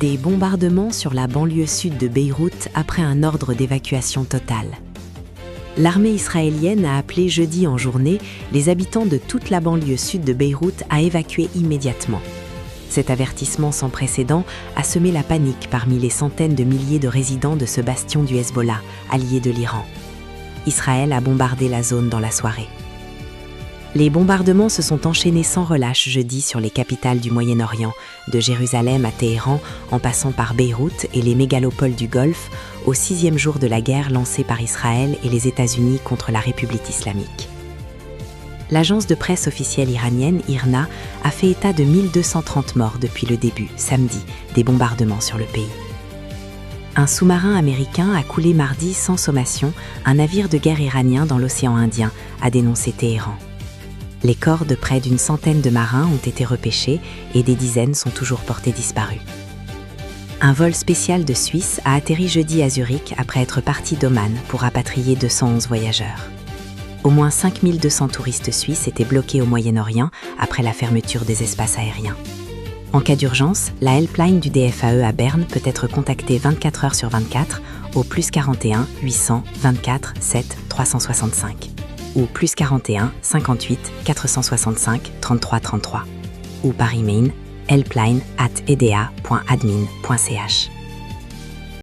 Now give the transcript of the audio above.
Des bombardements sur la banlieue sud de Beyrouth après un ordre d'évacuation totale. L'armée israélienne a appelé jeudi en journée les habitants de toute la banlieue sud de Beyrouth à évacuer immédiatement. Cet avertissement sans précédent a semé la panique parmi les centaines de milliers de résidents de ce bastion du Hezbollah, allié de l'Iran. Israël a bombardé la zone dans la soirée. Les bombardements se sont enchaînés sans relâche jeudi sur les capitales du Moyen-Orient, de Jérusalem à Téhéran, en passant par Beyrouth et les mégalopoles du Golfe, au 6e jour de la guerre lancée par Israël et les États-Unis contre la République islamique. L'agence de presse officielle iranienne, IRNA, a fait état de 1230 morts depuis le début, samedi, des bombardements sur le pays. Un sous-marin américain a coulé mardi sans sommation un navire de guerre iranien dans l'océan Indien, a dénoncé Téhéran. Les corps de près d'une centaine de marins ont été repêchés et des dizaines sont toujours portés disparus. Un vol spécial de Suisse a atterri jeudi à Zurich après être parti d'Oman pour rapatrier 211 voyageurs. Au moins 5200 touristes suisses étaient bloqués au Moyen-Orient après la fermeture des espaces aériens. En cas d'urgence, la helpline du DFAE à Berne peut être contactée 24 heures sur 24 au +41 800 24 7 365 ou +41 58 465 33 33 ou par email helpline@eda.admin.ch.